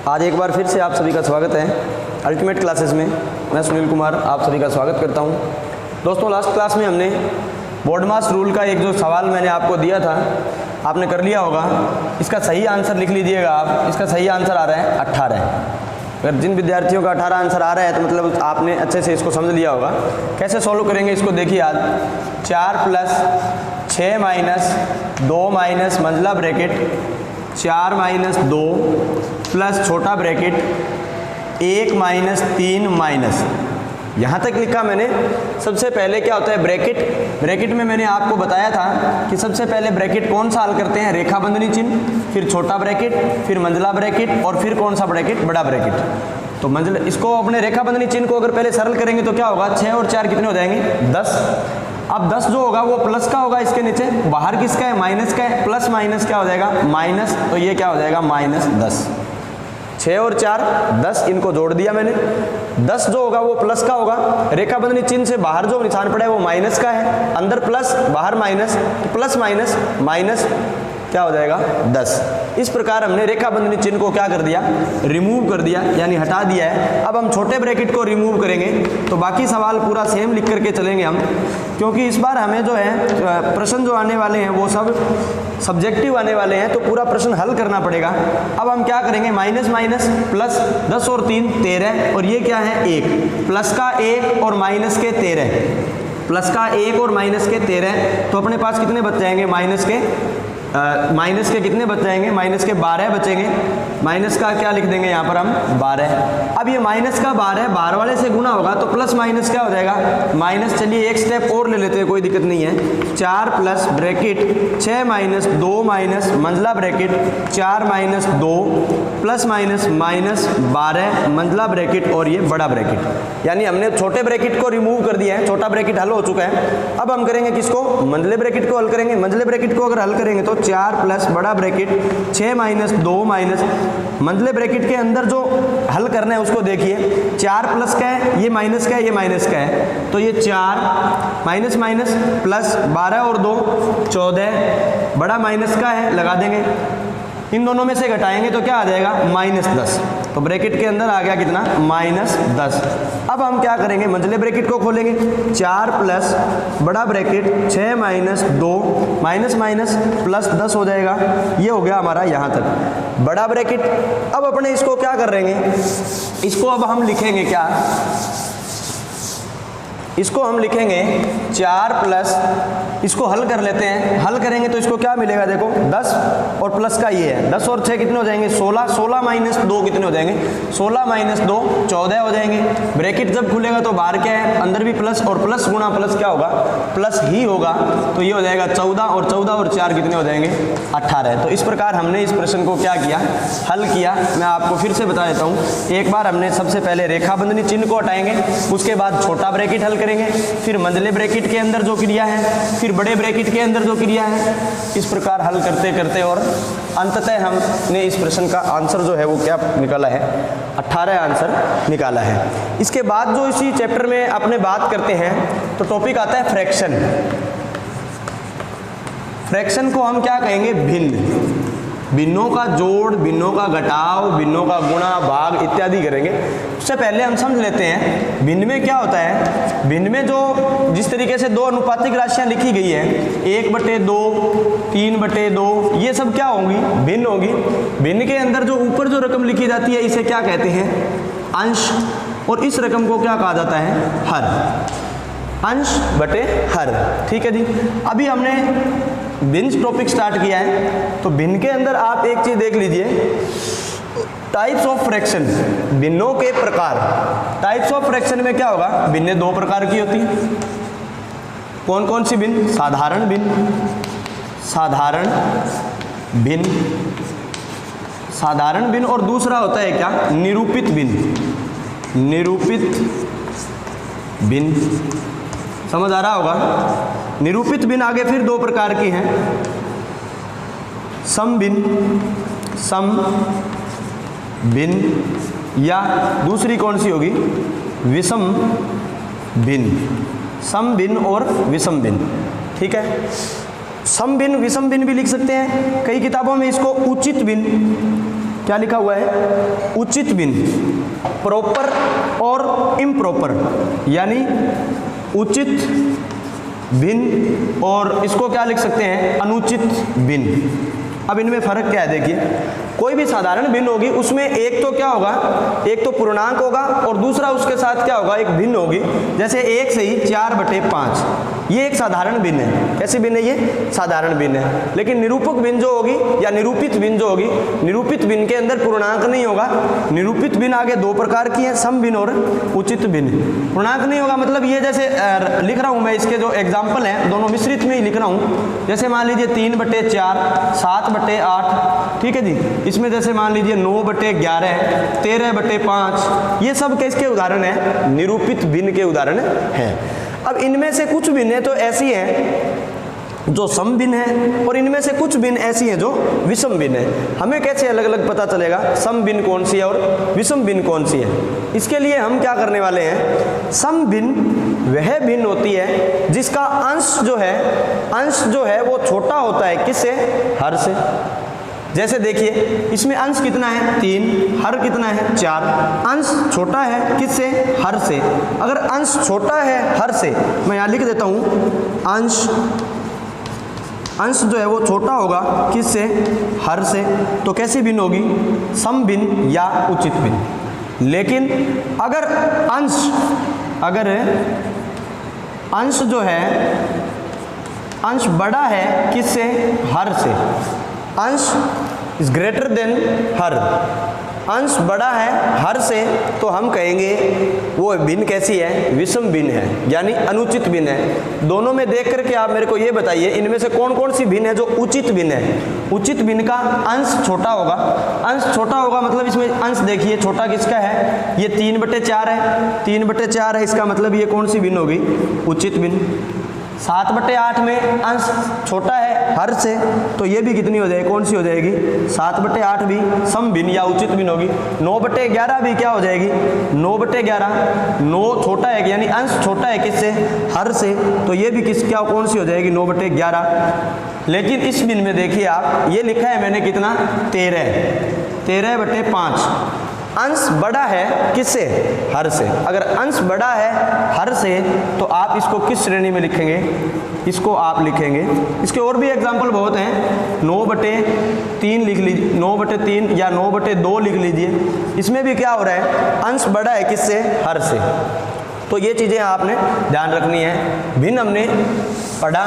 आज एक बार फिर से आप सभी का स्वागत है अल्टीमेट क्लासेस में। मैं सुनील कुमार आप सभी का स्वागत करता हूं। दोस्तों, लास्ट क्लास में हमने बॉडमास रूल का एक जो सवाल मैंने आपको दिया था आपने कर लिया होगा। इसका सही आंसर लिख लीजिएगा आप। इसका सही आंसर आ रहा है 18। अगर जिन विद्यार्थियों का 18 आंसर आ रहा है तो मतलब आपने अच्छे से इसको समझ लिया होगा। कैसे सॉल्व करेंगे इसको देखिए आज। 4 + 6 - 2 माइनस मंझला ब्रैकेट 4 - 2 प्लस छोटा ब्रैकेट 1 - 3 माइनस। यहाँ तक लिखा मैंने। सबसे पहले क्या होता है ब्रैकेट में मैंने आपको बताया था कि सबसे पहले ब्रैकेट कौन सा हल करते हैं, रेखा बंधनी चिन्ह, फिर छोटा ब्रैकेट, फिर मंझला ब्रैकेट और फिर कौन सा ब्रैकेट, बड़ा ब्रैकेट। तो मंझला इसको अपने रेखा बंधनी चिन्ह को अगर पहले सरल करेंगे तो क्या होगा, 6 और 4 कितने हो जाएंगे, 10। अब 10 जो होगा वो प्लस का होगा, इसके नीचे बाहर किसका है, माइनस का है, प्लस माइनस क्या हो जाएगा, माइनस। तो ये क्या हो जाएगा, -10। 6 और 4 10, इनको जोड़ दिया मैंने। 10 जो होगा वो प्लस का होगा। रेखा बंधनी चिन्ह से बाहर जो निशान पड़ा है वो माइनस का है, अंदर प्लस बाहर माइनस, तो प्लस माइनस माइनस क्या हो जाएगा, 10। इस प्रकार हमने रेखा बंधनी चिन्ह को क्या कर दिया, रिमूव कर दिया, यानी हटा दिया है। अब हम छोटे ब्रैकेट को रिमूव करेंगे तो बाकी सवाल पूरा सेम लिख करके चलेंगे हम, क्योंकि इस बार हमें जो है प्रश्न जो आने वाले हैं वो सब सब्जेक्टिव आने वाले हैं, तो पूरा प्रश्न हल करना पड़ेगा। अब हम क्या करेंगे, माइनस माइनस प्लस, 10 और 3 13, और ये क्या है 1, प्लस का 1 और माइनस के 13, प्लस का 1 और माइनस के 13। तो अपने पास कितने बच जाएंगे, माइनस के कितने बच जाएंगे, माइनस के 12 बचेंगे। माइनस का क्या लिख देंगे यहाँ पर हम, 12। अब ये माइनस का 12 12 वाले से गुना होगा तो प्लस माइनस क्या हो जाएगा, माइनस। चलिए एक स्टेप और ले लेते हैं, कोई दिक्कत नहीं है। 4 प्लस ब्रैकेट 6 - 2 माइनस मंझला ब्रैकेट 4 - 2 प्लस माइनस माइनस 12 मंझला ब्रैकेट और ये बड़ा ब्रैकेट। यानी हमने छोटे ब्रैकेट को रिमूव कर दिया है, छोटा ब्रैकेट हल हो चुका है। अब हम करेंगे किसको, मंझले ब्रैकेट को हल करेंगे। मंझले ब्रैकेट को अगर हल करेंगे तो 4 प्लस बड़ा ब्रैकेट 6 - 2 माइनस मंझले ब्रैकेट के अंदर जो हल करना है उसको देखिए। 4 प्लस का है, ये माइनस का है, ये माइनस का है, तो ये 4 माइनस माइनस प्लस 12 और 2 14, बड़ा माइनस का है, लगा देंगे। इन दोनों में से घटाएंगे तो क्या आ जाएगा, -10। तो ब्रैकेट के अंदर आ गया कितना, -10। अब हम क्या करेंगे, मंझले ब्रैकेट को खोलेंगे। 4 प्लस बड़ा ब्रैकेट 6 - 2 माइनस माइनस प्लस 10 हो जाएगा। ये हो गया हमारा यहाँ तक बड़ा ब्रैकेट। अब अपने इसको क्या कर रहेंगे, इसको अब हम लिखेंगे क्या, इसको हम लिखेंगे 4 प्लस, इसको हल कर लेते हैं। हल करेंगे तो इसको क्या मिलेगा, देखो 10 और प्लस का ये है, 10 और 6 कितने हो जाएंगे, 16, 16 माइनस 2 कितने हो जाएंगे, 16 माइनस 2 14 हो जाएंगे। ब्रैकेट जब खुलेगा तो बाहर क्या है, अंदर भी प्लस, और प्लस गुणा प्लस क्या होगा, प्लस ही होगा। तो ये हो जाएगा 14 और 4 कितने हो जाएंगे, 18। तो इस प्रकार हमने इस प्रश्न को क्या किया, हल किया। मैं आपको फिर से बता देता हूँ। एक बार हमने सबसे पहले रेखा बंधनी चिन्ह को हटाएंगे, उसके बाद छोटा ब्रैकेट हल करेंगे, फिर मंझले ब्रैकेट के अंदर जो क्रिया है, फिर बड़े ब्रैकेट के अंदर जो क्रिया है। इस प्रकार हल करते करते और अंततः हमने इस प्रश्न का आंसर जो है वो क्या निकाला है, 18 आंसर निकाला है। इसके बाद जो इसी चैप्टर में अपने बात करते हैं तो टॉपिक आता है फ्रैक्शन। फ्रैक्शन को हम क्या कहेंगे, भिन्न, भिन्नों का जोड़, भिन्नों का घटाव, भिन्नों का गुणा भाग इत्यादि करेंगे। उससे पहले हम समझ लेते हैं भिन्न में क्या होता है। भिन्न में जो जिस तरीके से 2 अनुपातिक राशियां लिखी गई है, 1/2, 3/2, ये सब क्या होंगी, भिन्न होंगी। भिन्न के अंदर जो ऊपर जो रकम लिखी जाती है इसे क्या कहते हैं, अंश, और इस रकम को क्या कहा जाता है, हर, अंश बटे हर। ठीक है जी। अभी हमने भिन्न टॉपिक स्टार्ट किया है, तो भिन्न के अंदर आप एक चीज देख लीजिए, टाइप्स ऑफ फ्रैक्शन, भिन्नों के प्रकार। टाइप्स ऑफ फ्रैक्शन में क्या होगा, भिन्न 2 प्रकार की होती है। कौन कौन सी भिन्न, साधारण भिन्न, साधारण भिन्न, साधारण भिन्न, और दूसरा होता है क्या, निरूपित भिन्न, निरूपित भिन्न। समझ आ रहा होगा। निरूपित भिन्न आगे फिर 2 प्रकार की हैं, सम भिन्न, सम भिन्न, या दूसरी कौन सी होगी, विषम भिन्न, सम भिन्न और विषम भिन्न। ठीक है। सम भिन्न विषम भिन्न भी लिख सकते हैं, कई किताबों में इसको उचित भिन्न क्या लिखा हुआ है, उचित भिन्न, प्रॉपर और इम्प्रॉपर, यानी उचित भिन्न और इसको क्या लिख सकते हैं, अनुचित भिन्न। अब इनमें फर्क क्या है, देखिए कोई भी साधारण भिन्न होगी उसमें एक तो क्या होगा, एक तो पूर्णांक होगा और दूसरा उसके साथ क्या होगा, एक भिन्न होगी। जैसे 1 से ही 4/5, ये एक साधारण भिन्न है। कैसी भिन्न है ये, साधारण भिन्न है। लेकिन निरूपक भिन्न जो होगी या निरूपित भिन्न जो होगी, निरूपित भिन्न के अंदर पूर्णांक नहीं होगा। निरूपित भिन्न आगे दो प्रकार की है, सम भिन्न और उचित भिन्न। पूर्णांक नहीं होगा मतलब ये जैसे लिख रहा हूँ मैं, इसके जो एग्जाम्पल हैं दोनों मिश्रित में ही लिख रहा हूँ। जैसे मान लीजिए 3/4, 7/8, ठीक है जी। इसमें जैसे मान लीजिए 9/11, 13/5, ये सब किसके उदाहरण है, निरूपित भिन्न के उदाहरण हैं। अब इनमें से कुछ भिन्न तो ऐसी हैं जो सम भिन्न है और इनमें से कुछ भिन्न ऐसी हैं जो विषम भिन्न है। हमें कैसे अलग अलग पता चलेगा सम भिन्न कौन सी है और विषम भिन्न कौन सी है? इसके लिए हम क्या करने वाले हैं, सम भिन्न वह भिन्न होती है जिसका अंश जो है वो छोटा होता है, किससे, हर से। जैसे देखिए इसमें अंश कितना है, 3, हर कितना है, 4। अंश छोटा है किससे, हर से। अगर अंश छोटा है हर से, मैं यहाँ लिख देता हूँ, अंश जो है वो छोटा होगा किससे, हर से। तो कैसी भिन्न होगी, सम भिन्न या उचित भिन्न। लेकिन अगर अंश जो है, अंश बड़ा है किससे, हर से। अंश इज ग्रेटर देन हर, अंश बड़ा है हर से, तो हम कहेंगे वो भिन्न कैसी है, विषम भिन्न है, यानी अनुचित भिन्न है। दोनों में देख करके आप मेरे को ये बताइए इनमें से कौन कौन सी भिन्न है जो उचित भिन्न है। उचित भिन्न का अंश छोटा होगा, अंश छोटा होगा मतलब इसमें अंश देखिए छोटा किसका है, ये 3/4 है, 3/4 है, इसका मतलब ये कौन सी भिन्न होगी, उचित भिन्न। 7/8 में अंश छोटा है हर से, तो ये भी कितनी हो जाएगी, कौन सी हो जाएगी, 7/8 भी सम भिन्न या उचित भिन्न होगी। 9/11 भी क्या हो जाएगी, 9/11, 9 छोटा है यानी अंश छोटा है किससे, हर से, तो ये भी क्या कौन सी हो जाएगी, 9/11। लेकिन इस भिन्न में देखिए आप, ये लिखा है मैंने कितना, 13/5। अंश बड़ा है किससे, हर से। अगर अंश बड़ा है हर से तो आप इसको किस श्रेणी में लिखेंगे, इसको आप लिखेंगे, इसके और भी एग्जाम्पल बहुत हैं, 9/3 लिख लीजिए, 9/3 या 9/2 लिख लीजिए। इसमें भी क्या हो रहा है, अंश बड़ा है किससे, हर से। तो ये चीज़ें आपने ध्यान रखनी है। भिन्न हमने पढ़ा,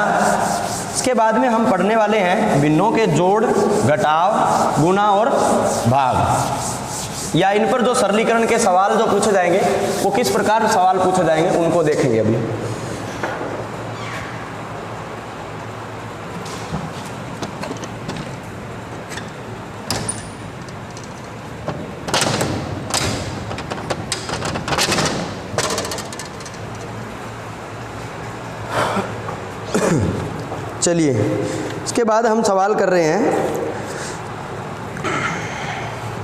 इसके बाद में हम पढ़ने वाले हैं भिन्नों के जोड़, घटाव, गुणा और भाग, या इन पर जो सरलीकरण के सवाल जो पूछे जाएंगे वो किस प्रकार सवाल पूछे जाएंगे उनको देखेंगे अभी। चलिए इसके बाद हम सवाल कर रहे हैं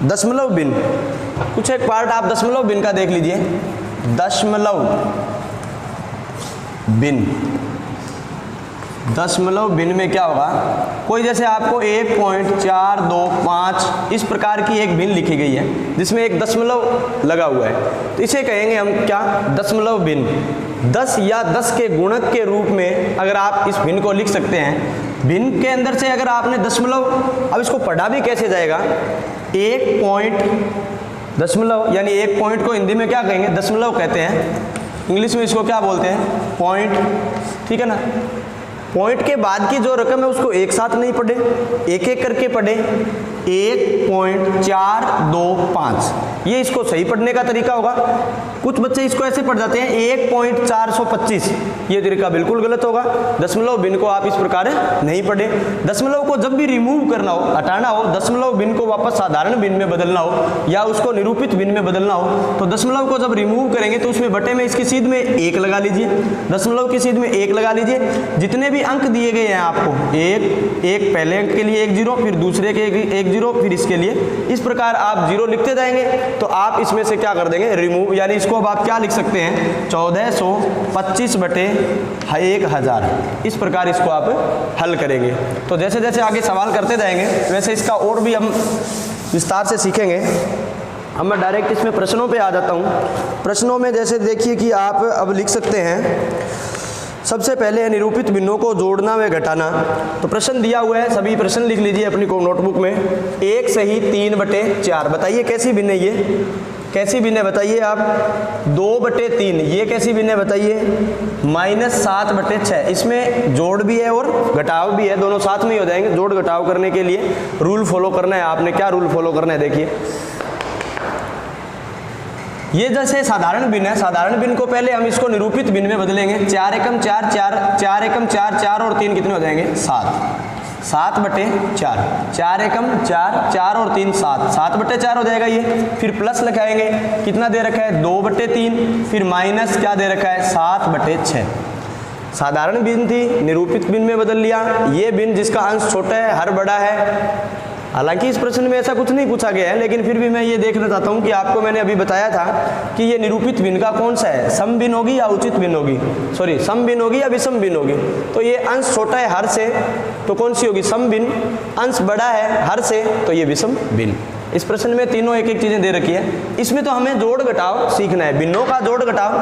दशमलव भिन्न। कुछ एक पार्ट आप दशमलव भिन्न का देख लीजिए। दशमलव भिन्न, दशमलव भिन्न में क्या होगा, कोई जैसे आपको 1.425 इस प्रकार की एक भिन्न लिखी गई है जिसमें एक दशमलव लगा हुआ है, तो इसे कहेंगे हम क्या, दशमलव भिन्न। 10 या 10 के गुणक के रूप में अगर आप इस भिन्न को लिख सकते हैं। भिन्न के अंदर से अगर आपने दशमलव, अब इसको पढ़ा भी कैसे जाएगा, 1 पॉइंट दशमलव, यानी 1 पॉइंट को हिंदी में क्या कहेंगे, दशमलव कहते हैं, इंग्लिश में इसको क्या बोलते हैं, पॉइंट, ठीक है ना। पॉइंट के बाद की जो रकम है उसको एक साथ नहीं पढ़े, एक एक करके पढ़े। 1.425 ये इसको सही पढ़ने का तरीका होगा। कुछ बच्चे इसको ऐसे पढ़ जाते हैं 1.425, ये तरीका बिल्कुल गलत होगा। दशमलव भिन्न को आप इस प्रकार नहीं पढ़े। दशमलव को जब भी रिमूव करना हो, हटाना हो, दशमलव भिन्न को वापस साधारण भिन्न में बदलना हो या उसको निरूपित भिन्न में बदलना हो, तो दशमलव को जब रिमूव करेंगे तो उसमें बटे में इसकी सीध में 1 लगा लीजिए, दशमलव की सीध में 1 लगा लीजिए। जितने भी अंक दिए गए हैं आपको, एक पहले अंक के लिए 1 0, फिर दूसरे के 1 0, फिर इसके लिए, इस प्रकार आप 0 लिखते जाएंगे तो आप इसमें से क्या कर देंगे, रिमूव, यानी इसको अब आप क्या लिख सकते हैं, 1425/1000। इस प्रकार इसको आप हल करेंगे। तो जैसे जैसे आगे सवाल करते जाएंगे वैसे इसका और भी हम विस्तार से सीखेंगे। अब मैं डायरेक्ट इसमें प्रश्नों पे आ जाता हूँ। प्रश्नों में जैसे देखिए कि आप अब लिख सकते हैं, सबसे पहले निरूपित भिन्नों को जोड़ना व घटाना। तो प्रश्न दिया हुआ है, सभी प्रश्न लिख लीजिए अपनी को नोटबुक में। 1 सही 3/4, बताइए कैसी भिन्न है ये, कैसी भिन्न है बताइए आप। 2/3, ये कैसी भिन्न है बताइए। -7/6, इसमें जोड़ भी है और घटाव भी है, दोनों साथ में ही हो जाएंगे। जोड़ घटाव करने के लिए रूल फॉलो करना है आपने। क्या रूल फॉलो करना है देखिए, ये जैसे साधारण भिन्न है, साधारण भिन्न को पहले हम इसको निरूपित भिन्न में बदलेंगे। 4 एकम 4 4, 4 एकम 4 4 और 3 कितने हो जाएंगे 7, 7/4, 4 एकम 4 4 और 3 7, 7/4 हो जाएगा ये। फिर प्लस लगाएंगे, कितना दे रखा है 2/3, फिर माइनस क्या दे रखा है 7/6। साधारण भिन्न थी, निरूपित भिन्न में बदल लिया। ये भिन्न जिसका अंश छोटा है हर बड़ा है। हालांकि इस प्रश्न में ऐसा कुछ नहीं पूछा गया है, लेकिन फिर भी मैं ये देखना चाहता हूँ कि आपको मैंने अभी बताया था कि ये निरूपित भिन्न का कौन सा है, सम भिन्न होगी या उचित भिन्न होगी, सॉरी सम भिन्न होगी या विषम भिन्न होगी। तो ये अंश छोटा है हर से, तो कौन सी होगी सम भिन्न। अंश बड़ा है हर से, तो ये विषम भिन्न। इस प्रश्न में तीनों एक एक चीजें दे रखी है। इसमें तो हमें जोड़ घटाव सीखना है, भिन्नों का जोड़ घटाव।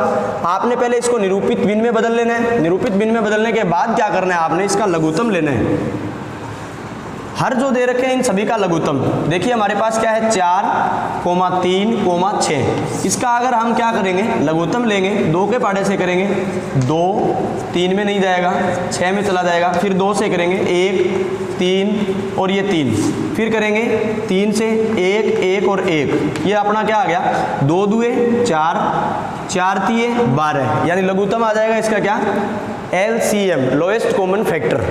आपने पहले इसको निरूपित भिन्न में बदल लेना है। निरूपित भिन्न में बदलने के बाद क्या करना है, आपने इसका लघुत्तम लेना है। हर जो दे रखे हैं इन सभी का लघुत्तम। देखिए हमारे पास क्या है 4, 3, 6। इसका अगर हम क्या करेंगे लघुत्तम लेंगे, 2 के पाड़े से करेंगे 2, 3 में नहीं जाएगा 6 में चला जाएगा। फिर 2 से करेंगे 1, 3 और ये 3, फिर करेंगे 3 से 1, 1 और 1। ये अपना क्या आ गया 2 दूए 4, 4 तिये 12, यानी लघुत्तम आ जाएगा इसका क्या LCM, लोएस्ट कॉमन फैक्टर।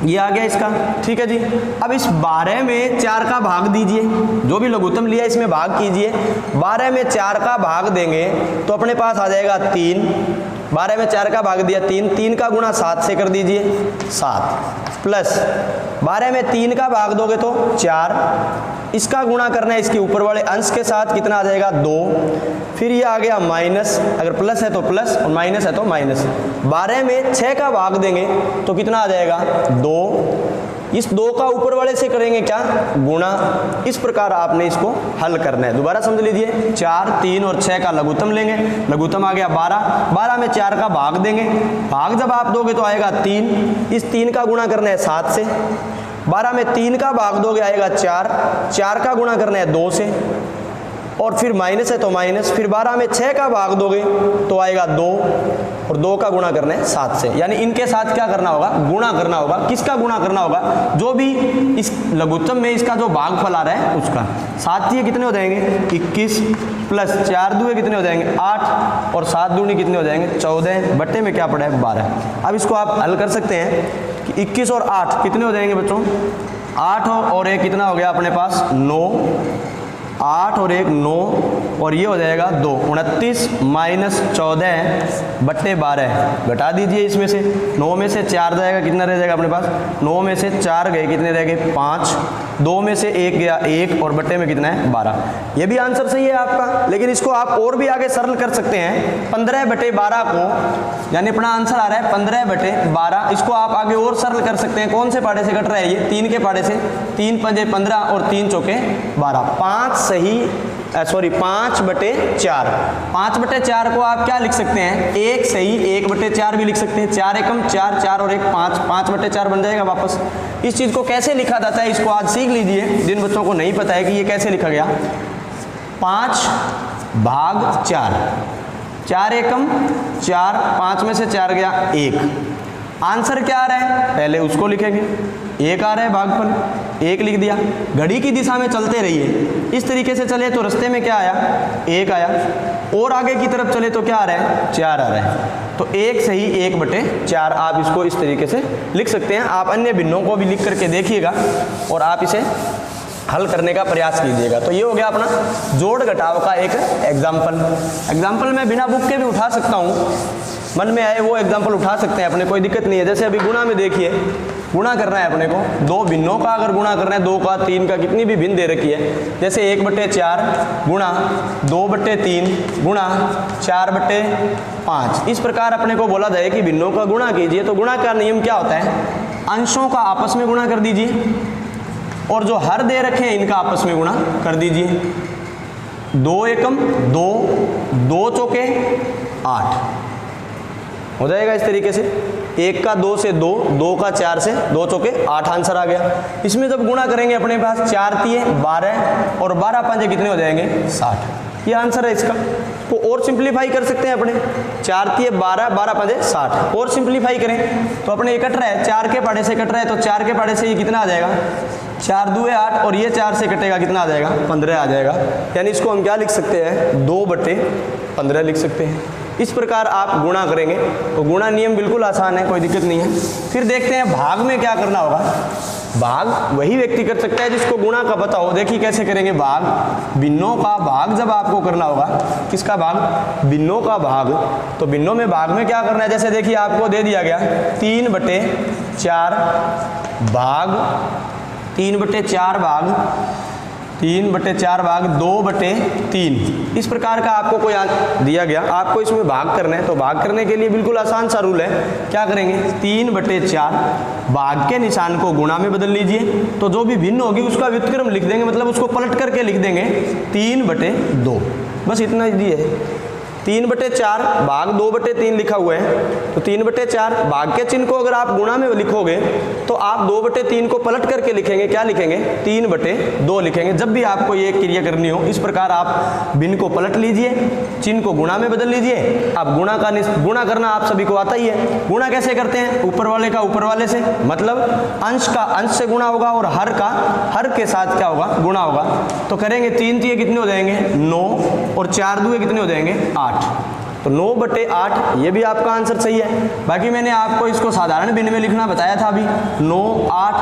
ये आ गया इसका, ठीक है जी। अब इस 12 में 4 का भाग दीजिए, जो भी लघुत्तम लिया इसमें भाग कीजिए। 12 में 4 का भाग देंगे तो अपने पास आ जाएगा 3। 12 में 4 का भाग दिया 3, 3 का गुणा 7 से कर दीजिए 7, प्लस 12 में 3 का भाग दोगे तो 4, इसका गुणा करना है इसके ऊपर वाले अंश के साथ, कितना आ जाएगा 2। फिर ये आ गया माइनस, अगर प्लस है तो प्लस और माइनस है तो माइनस। 12 में 6 का भाग देंगे तो कितना आ जाएगा 2। इस 2 का ऊपर वाले से करेंगे क्या गुणा। इस प्रकार आपने इसको हल करना है। दोबारा समझ लीजिए, 4, 3 और 6 का लघुत्तम लेंगे। लघुत्तम आ गया 12, 12 में 4 का भाग देंगे। भाग जब आप दोगे तो आएगा 3, इस 3 का गुणा करना है 7 से। 12 में 3 का भाग दोगे आएगा 4, 4 का गुणा करना है 2 से, और फिर माइनस है तो माइनस। फिर 12 में 6 का भाग दोगे तो आएगा 2, और 2 का गुणा करना है 7 से। यानी इनके साथ क्या करना होगा गुणा करना होगा। किसका गुणा करना होगा, जो भी इस लघुत्तम में इसका जो भागफल आ रहा है उसका। 7 ये कितने हो जाएंगे 21, प्लस 4 दूए कितने हो जाएंगे 8, और 7 दूनी कितने हो जाएंगे 14, बट्टे में क्या पड़ा है 12। अब इसको आप हल कर सकते हैं कि 21 और 8 कितने हो जाएंगे बच्चों 8 और 1 कितना हो गया अपने पास 9, 8 और 1 9, और ये हो जाएगा 2, 29 माइनस 14 बट्टे 12। घटा दीजिए इसमें से, 9 में से 4 जाएगा कितना रह जाएगा अपने पास 9 में से 4 गए कितने रह गए 5, 2 में से 1 गया 1, और बट्टे में कितना है 12। ये भी आंसर सही है आपका, लेकिन इसको आप और भी आगे सरल कर सकते हैं। 15/12 को, यानी अपना आंसर आ रहा है 15/12, इसको आप आगे और सरल कर सकते हैं। कौन से पाड़े से कट रहा है ये 3 के पाड़े से, 3 पंजे 15 और 3 चौके 12, 5 सही 5/4। 5/4 को आप क्या लिख सकते हैं 1 सही 1/4 भी लिख सकते हैं। 4 एकम 4, 4 और 1 5, 5/4 बन जाएगा वापस। इस चीज़ को कैसे लिखा जाता है इसको आज सीख लीजिए, जिन बच्चों को नहीं पता है कि ये कैसे लिखा गया। 5/4, 4 एकम 4, 5 में से 4 गया 1। आंसर क्या आ रहा है पहले उसको लिखेंगे। 1 आ रहा है भागफल, 1 लिख दिया। घड़ी की दिशा में चलते रहिए, इस तरीके से चले तो रास्ते में क्या आया 1 आया, और आगे की तरफ चले तो क्या आ रहा है 4 आ रहा है। तो 1 सही 1/4 आप इसको इस तरीके से लिख सकते हैं। आप अन्य भिन्नों को भी लिख करके देखिएगा और आप इसे हल करने का प्रयास कीजिएगा। तो ये हो गया अपना जोड़ घटाव का एक एग्जाम्पल मैं बिना बुक के भी उठा सकता हूँ, मन में आए वो एग्जाम्पल उठा सकते हैं अपने, कोई दिक्कत नहीं है। जैसे अभी गुणा में देखिए, गुणा करना है अपने को, 2 भिन्नों का अगर गुणा करना है, 2 का 3 का, कितनी भी भिन्न दे रखी है। जैसे 1/4 गुणा 2/3 गुणा 4/5, इस प्रकार अपने को बोला जाए कि भिन्नों का गुणा कीजिए। तो गुणा का नियम क्या होता है, अंशों का आपस में गुणा कर दीजिए। और जो हर दे रखे हैं इनका आपस में गुणा कर दीजिए। 2 एकम 2, 2 चौके 8 हो जाएगा इस तरीके से। 1 का 2 से 2, 2 का 4 से 2 चौके 8 आंसर आ गया। इसमें जब गुणा करेंगे अपने पास 4 तिये 12 और 12 पंजे कितने हो जाएंगे 60। ये आंसर है इसका। तो और सिंप्लीफाई कर सकते हैं अपने, 4 तिये 12, 12 पंजे 60 और सिंप्लीफाई करें तो अपने ये कट रहा है 4 के पहाड़े से कट रहा है, तो 4 के पहाड़े से ये कितना आ जाएगा 4 दूए 8 और ये 4 से कटेगा कितना आ जाएगा 15 आ जाएगा। यानी इसको हम क्या लिख सकते हैं 2/15 लिख सकते हैं। इस प्रकार आप गुणा करेंगे तो गुणा नियम बिल्कुल आसान है, कोई दिक्कत नहीं है। फिर देखते हैं भाग में क्या करना होगा। भाग वही व्यक्ति कर सकता है जिसको गुणा का पता हो। देखिए कैसे करेंगे भाग, भिन्नों का भाग जब आपको करना होगा, किसका भाग, भिन्नों का भाग। तो भिन्नों में भाग में क्या करना है, जैसे देखिए आपको दे दिया गया 3/4 भाग 3/4 भाग 3/4 भाग 2/3। इस प्रकार का आपको कोई दिया गया, आपको इसमें भाग करना है। तो भाग करने के लिए बिल्कुल आसान सा रूल है, क्या करेंगे 3/4 भाग के निशान को गुणा में बदल लीजिए, तो जो भी भिन्न होगी उसका व्युत्क्रम लिख देंगे, मतलब उसको पलट करके लिख देंगे 3/2। बस इतना ही है। 3/4 भाग 2/3 लिखा हुआ है, तो 3/4 भाग के चिन्ह को अगर आप गुणा में लिखोगे तो आप 2/3 को पलट करके लिखेंगे, क्या लिखेंगे 3/2 लिखेंगे। जब भी आपको ये क्रिया करनी हो इस प्रकार आप भिन्न को पलट लीजिए, चिन्ह को गुणा में बदल लीजिए। अब गुणा करना आप सभी को आता ही है। गुणा कैसे करते हैं, ऊपर वाले का ऊपर वाले से, मतलब अंश का अंश से गुणा होगा और हर का हर के साथ क्या होगा गुणा होगा। तो करेंगे 3 तिये कितने हो जाएंगे 9 और 4 दुए कितने हो जाएंगे 8। तो 9/8 ये भी आपका आंसर सही है। बाकी मैंने आपको इसको साधारण भिन्न में लिखना बताया था अभी। 9 8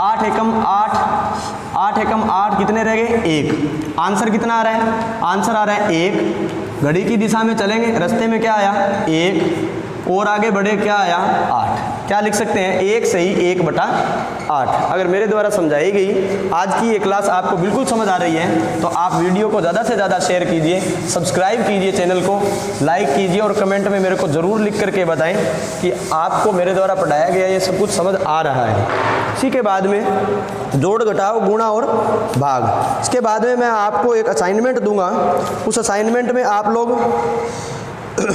8 एकम 8 8 एकम 8 कितने रह गए 1। आंसर कितना आ रहा है, आंसर आ रहा है 1। घड़ी की दिशा में चलेंगे, रास्ते में क्या आया 1 और आगे बढ़े क्या आया 8। क्या लिख सकते हैं 1 सही 1/8। अगर मेरे द्वारा समझाई गई आज की ये क्लास आपको बिल्कुल समझ आ रही है तो आप वीडियो को ज़्यादा से ज़्यादा शेयर कीजिए, सब्सक्राइब कीजिए, चैनल को लाइक कीजिए और कमेंट में मेरे को ज़रूर लिख करके बताएं कि आपको मेरे द्वारा पढ़ाया गया ये सब कुछ समझ आ रहा है। इसी के बाद में जोड़ घटाव गुणा और भाग। इसके बाद में मैं आपको एक असाइनमेंट दूंगा, उस असाइनमेंट में आप लोग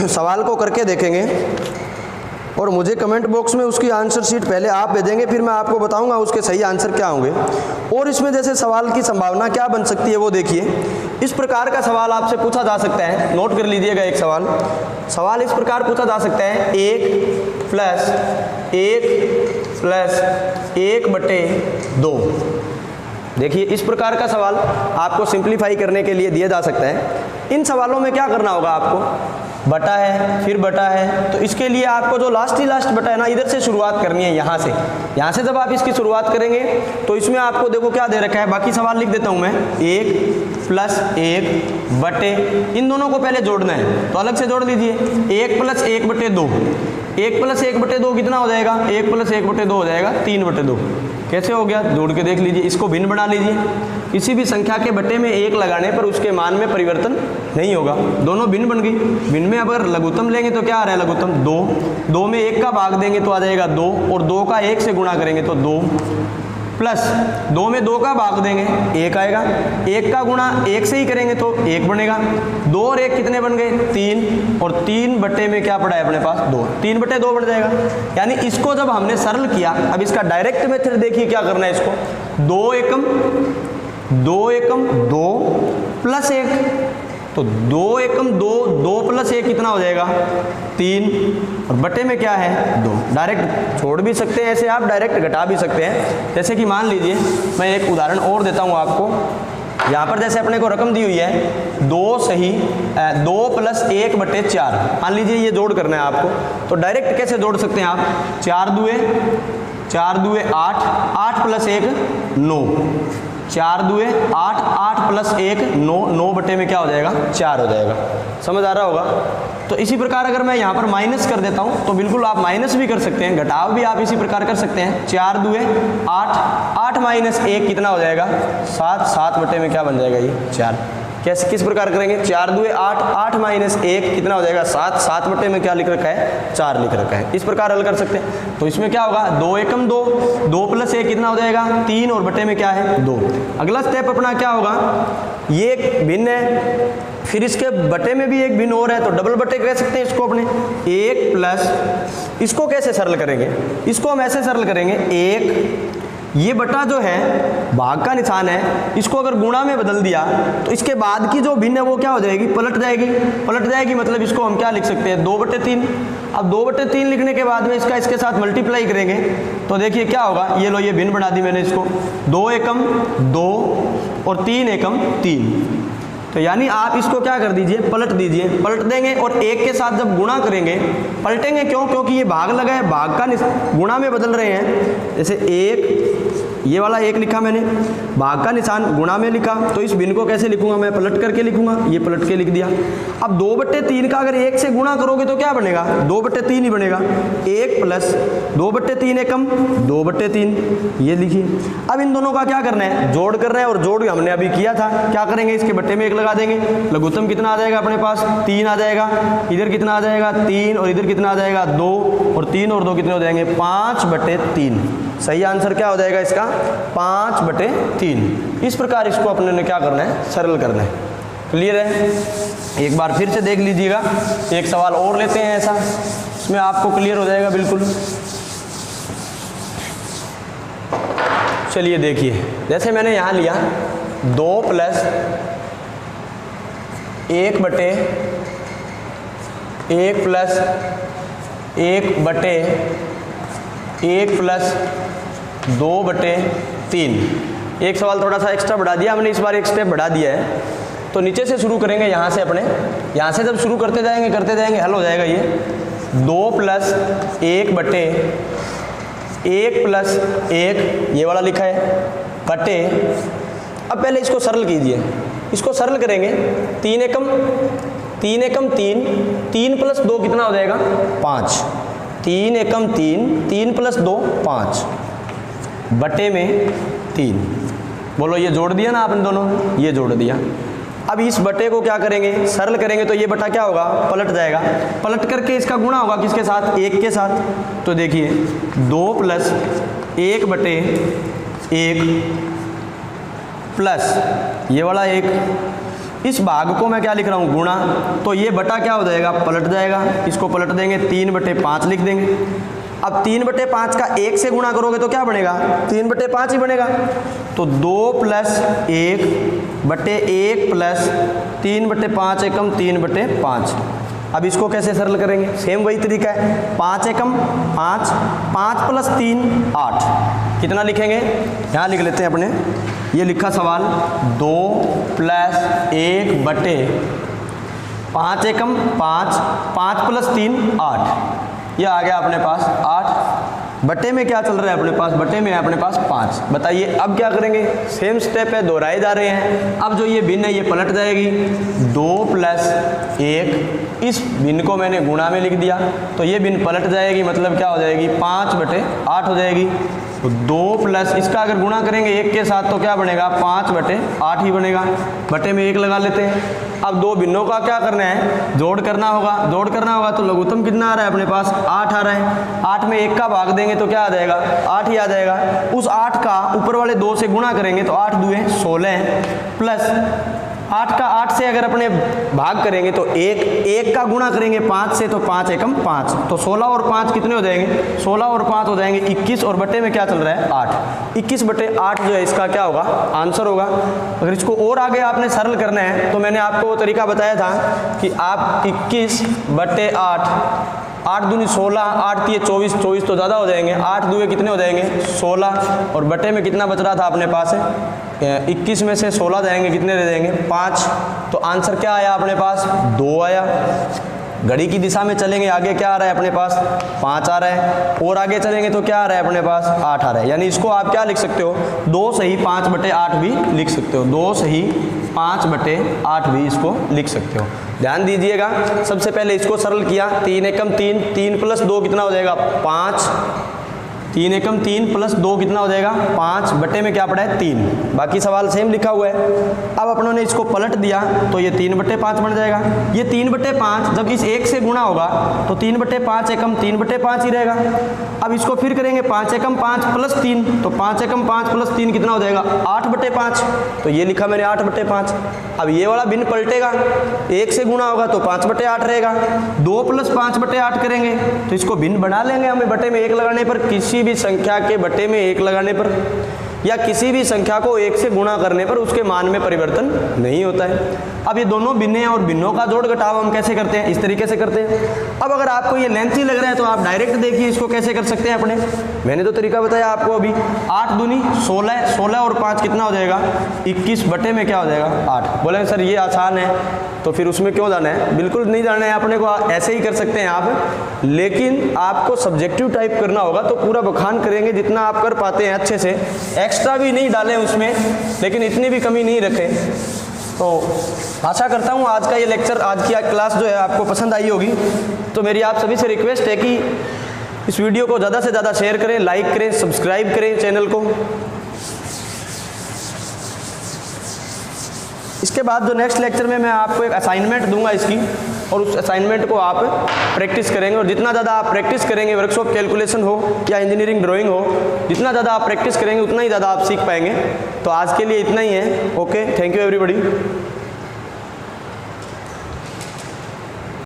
सवाल को करके देखेंगे और मुझे कमेंट बॉक्स में उसकी आंसर शीट पहले आप भेजेंगे, फिर मैं आपको बताऊंगा उसके सही आंसर क्या होंगे। और इसमें जैसे सवाल की संभावना क्या बन सकती है वो देखिए। इस प्रकार का सवाल आपसे पूछा जा सकता है, नोट कर लीजिएगा। एक सवाल इस प्रकार पूछा जा सकता है 1 प्लस 1/2। देखिए इस प्रकार का सवाल आपको सिंप्लीफाई करने के लिए दिया जा सकता है। इन सवालों में क्या करना होगा आपको, बटा है फिर बटा है, तो इसके लिए आपको जो लास्ट बटा है ना, इधर से शुरुआत करनी है। यहाँ से जब आप इसकी शुरुआत करेंगे तो इसमें आपको देखो क्या दे रखा है, बाकी सवाल लिख देता हूँ मैं। 1 प्लस 1 बटे, इन दोनों को पहले जोड़ना है तो अलग से जोड़ लीजिए। 1 प्लस 1/2, 1 प्लस 1/2 कितना हो जाएगा, 1 प्लस 1/2 हो जाएगा 3/2। कैसे हो गया, जोड़ के देख लीजिए। इसको भिन्न बना लीजिए। किसी भी संख्या के बटे में 1 लगाने पर उसके मान में परिवर्तन नहीं होगा, दोनों भिन्न बन गई। भिन्न में अगर लघुत्तम लेंगे तो क्या आ रहा है लघुत्तम 2, 2 में 1 का भाग देंगे तो आ जाएगा 2 और 2 का 1 से गुणा करेंगे तो 2, प्लस 2 में 2 का भाग देंगे 1 आएगा, 1 का गुणा 1 से ही करेंगे तो 1 बनेगा। 2 और 1 कितने बन गए 3 और 3 बटे में क्या पड़ा है अपने पास 2, 3/2 बन जाएगा। यानी इसको जब हमने सरल किया, अब इसका डायरेक्ट मेथड देखिए क्या करना है इसको। 2 एकम 2 प्लस 1, तो 2 एकम 2 प्लस 1 कितना हो जाएगा 3 और बटे में क्या है 2। डायरेक्ट छोड़ भी सकते हैं ऐसे, आप डायरेक्ट घटा भी सकते हैं। जैसे कि मान लीजिए मैं एक उदाहरण और देता हूँ आपको। यहाँ पर जैसे अपने को रकम दी हुई है 2 प्लस 1/4, मान लीजिए ये जोड़ करना है आपको, तो डायरेक्ट कैसे जोड़ सकते हैं आप, 4 दुए 8, 8 प्लस 1 9, 4 दुए 8, 8 प्लस 1 9, 9 बटे में क्या हो जाएगा 4 हो जाएगा। समझ आ रहा होगा। तो इसी प्रकार अगर मैं यहाँ पर माइनस कर देता हूँ तो बिल्कुल आप माइनस भी कर सकते हैं, घटाव भी आप इसी प्रकार कर सकते हैं। 4 दुए 8, 8 माइनस 1 कितना हो जाएगा 7, 7 बटे में क्या बन जाएगा ये 4। कैसे किस प्रकार करेंगे, 4 दूए 8, 8 माइनस 1 कितना हो जाएगा 7, 7 बटे में क्या लिख रखा है 4 लिख रखा है। इस प्रकार हल कर सकते हैं। तो इसमें क्या होगा 2 एकम 2, 2 प्लस 1 कितना हो जाएगा 3 और बटे में क्या है 2। अगला स्टेप अपना क्या होगा, ये एक भिन्न है, फिर इसके बटे में भी एक भिन्न और है, तो डबल बटे कह सकते हैं इसको अपने। 1 प्लस इसको कैसे सरल करेंगे, इसको हम ऐसे सरल करेंगे 1, ये बटा जो है भाग का निशान है, इसको अगर गुणा में बदल दिया तो इसके बाद की जो भिन्न है वो क्या हो जाएगी पलट जाएगी। पलट जाएगी मतलब इसको हम क्या लिख सकते हैं 2/3। अब 2/3 लिखने के बाद में इसका इसके साथ मल्टीप्लाई करेंगे तो देखिए क्या होगा, ये लो ये भिन्न बना दी मैंने इसको, 2 एकम 2 और 3 एकम 3। तो यानी आप इसको क्या कर दीजिए पलट दीजिए, पलट देंगे और 1 के साथ जब गुणा करेंगे, पलटेंगे क्यों, क्योंकि ये भाग लगा है, भाग का गुणा में बदल रहे हैं। जैसे 1 ये वाला 1 लिखा मैंने, भाग का निशान गुणा में लिखा, तो इस भिन्न को कैसे लिखूंगा मैं पलट करके लिखूंगा, ये पलट के लिख दिया। अब 2/3 का अगर 1 से गुणा करोगे तो क्या बनेगा 2/3 ही बनेगा। 1 प्लस 2/3 एकम 2/3, ये लिखिए। अब इन दोनों का क्या करना है जोड़ करना है, और जोड़ हमने अभी किया था, क्या करेंगे इसके बट्टे में 1 लगा देंगे, लघुत्तम कितना आ जाएगा अपने पास 3 आ जाएगा, इधर कितना आ जाएगा 3 और इधर कितना आ जाएगा 2 और 3 और 2 कितने हो जाएंगे 5/3। सही आंसर क्या हो जाएगा इसका 5/3। इस प्रकार इसको अपने ने क्या करना है सरल करना है। क्लियर है, एक बार फिर से देख लीजिएगा, एक सवाल और लेते हैं ऐसा, इसमें आपको क्लियर हो जाएगा बिल्कुल। चलिए देखिए, जैसे मैंने यहाँ लिया 2 प्लस 1 बटे 1 प्लस 1 बटे 1 प्लस 2/3। एक सवाल थोड़ा सा एक्स्ट्रा बढ़ा दिया हमने, इस बार एक स्टेप बढ़ा दिया है। तो नीचे से शुरू करेंगे, यहाँ से अपने यहाँ से जब शुरू करते जाएंगे हल हो जाएगा ये 2 प्लस 1 बटे 1 प्लस 1 ये वाला लिखा है बटे। अब पहले इसको सरल कीजिए, इसको सरल करेंगे 3 एकम 3, 3 प्लस 2 कितना हो जाएगा 5, 3 एकम 3 प्लस 2 5 बटे में 3। बोलो ये जोड़ दिया ना आपने दोनों, ये जोड़ दिया। अब इस बटे को क्या करेंगे सरल करेंगे तो ये बटा क्या होगा पलट जाएगा, पलट करके इसका गुणा होगा किसके साथ 1 के साथ। तो देखिए 2 प्लस 1 बटे 1 प्लस ये वाला 1, इस भाग को मैं क्या लिख रहा हूँ गुणा, तो ये बटा क्या हो जाएगा पलट जाएगा, इसको पलट देंगे 3/5 लिख देंगे। अब 3/5 का 1 से गुणा करोगे तो क्या बनेगा 3/5 ही बनेगा। तो 2 प्लस 1 बटे 1 प्लस 3/5 एकम 3/5। अब इसको कैसे सरल करेंगे, सेम वही तरीका है, 5 एकम 5, 5 प्लस 3 8, कितना लिखेंगे यहाँ लिख लेते हैं अपने, ये लिखा सवाल 2 प्लस 1 बटे 5 एकम 5, 5 प्लस 3 8, ये आ गया अपने पास 8 बटे में क्या चल रहा है अपने पास, बटे में है अपने पास 5। बताइए अब क्या करेंगे, सेम स्टेप है, दोहराए जा रहे हैं। अब जो ये भिन्न है ये पलट जाएगी, 2 प्लस 1, इस भिन्न को मैंने गुणा में लिख दिया तो ये भिन्न पलट जाएगी, मतलब क्या हो जाएगी 5/8 हो जाएगी। तो 2 प्लस इसका अगर गुणा करेंगे 1 के साथ तो क्या बनेगा 5/8 ही बनेगा, बटे में 1 लगा लेते हैं। अब दो भिन्नों का क्या करना है जोड़ करना होगा, तो लघुत्तम कितना आ रहा है अपने पास 8 आ रहा है, 8 में 1 का भाग देंगे तो क्या आ जाएगा 8 ही आ जाएगा। उस 8 का ऊपर वाले 2 से गुणा करेंगे तो 8 दूए 16 प्लस 8 का 8 से अगर अपने भाग करेंगे तो 1 का गुणा करेंगे 5 से तो 5 एकम 5, तो 16 और 5 कितने हो जाएंगे 16 और 5 हो जाएंगे 21, और बटे में क्या चल रहा है 8, 21/8 जो है इसका क्या होगा आंसर होगा। अगर इसको और आगे आपने सरल करना है तो मैंने आपको वो तरीका बताया था कि आप 21/8, 8 दूनी 16, 8 3 24, 24 तो ज़्यादा हो जाएंगे, 8 दूए कितने हो जाएंगे 16, और बटे में कितना बच रहा था अपने पास 21 में से 16 जाएंगे कितने रह जाएंगे 5, तो आंसर क्या आया अपने पास 2 आया। घड़ी की दिशा में चलेंगे आगे क्या आ रहा है अपने पास 5 आ रहा है, और आगे चलेंगे तो क्या आ रहा है अपने पास 8 आ रहा है। यानी इसको आप क्या लिख सकते हो 2 सही 5/8 भी लिख सकते हो, 2 सही 5/8 भी इसको लिख सकते हो। ध्यान दीजिएगा, सबसे पहले इसको सरल किया 3 एकम 3, 3 प्लस 2 कितना हो जाएगा 5, 3 एकम 3 प्लस 2 कितना हो जाएगा 5 बटे में क्या पड़ा है 3। बाकी सवाल सेम लिखा हुआ है। अब अपनों ने इसको पलट दिया तो ये 3 बटे 5 बन जाएगा। ये 3 बटे 5 जब इस 1 से गुणा होगा तो 3 बटे 5 एकम 3 बटे 5 ही रहेगा। अब इसको फिर करेंगे 5 एकम 5 प्लस 3, तो 5 एकम 5 प्लस 3 कितना हो जाएगा 8 बटे 5। तो ये लिखा मैंने 8 बटे 5। अब ये वाला भिन्न पलटेगा, 1 से गुणा होगा तो 5 बटे 8 रहेगा। 2 प्लस 5 बटे 8 करेंगे तो इसको भिन्न बना लेंगे हमें बटे में 1 लगाने पर। किसी भी संख्या के बटे में 1 लगाने पर या किसी भी संख्या को 1 से गुणा करने पर उसके मान में परिवर्तन नहीं होता है। अब ये दोनों भिन्न हैं और भिन्नों का जोड़ घटाव हम कैसे करते हैं, इस तरीके से करते हैं। अब अगर आपको ये लेंथी लग रहा है तो आप डायरेक्ट देखिए इसको कैसे कर सकते हैं अपने। मैंने तो तरीका बताया आपको अभी। 8 दूनी 16, 16 और 5 कितना हो जाएगा 21 बटे में क्या हो जाएगा 8। बोले सर ये आसान है तो फिर उसमें क्यों जाना है, बिल्कुल नहीं जाना है अपने को, ऐसे ही कर सकते हैं आप। लेकिन आपको सब्जेक्टिव टाइप करना होगा तो पूरा बखान करेंगे जितना आप कर पाते हैं अच्छे से, एक्स्ट्रा भी नहीं डालें उसमें, लेकिन इतनी भी कमी नहीं रखें। तो आशा करता हूँ आज का ये लेक्चर, आज की क्लास जो है आपको पसंद आई होगी। तो मेरी आप सभी से रिक्वेस्ट है कि इस वीडियो को ज़्यादा से ज़्यादा शेयर करें, लाइक करें, सब्सक्राइब करें चैनल को। इसके बाद जो नेक्स्ट लेक्चर में मैं आपको एक असाइनमेंट दूंगा इसकी, और उस असाइनमेंट को आप प्रैक्टिस करेंगे। और जितना ज़्यादा आप प्रैक्टिस करेंगे, वर्कशॉप कैलकुलेशन हो या इंजीनियरिंग ड्राइंग हो, जितना ज़्यादा आप प्रैक्टिस करेंगे उतना ही ज़्यादा आप सीख पाएंगे। तो आज के लिए इतना ही है। Okay, thank you everybody.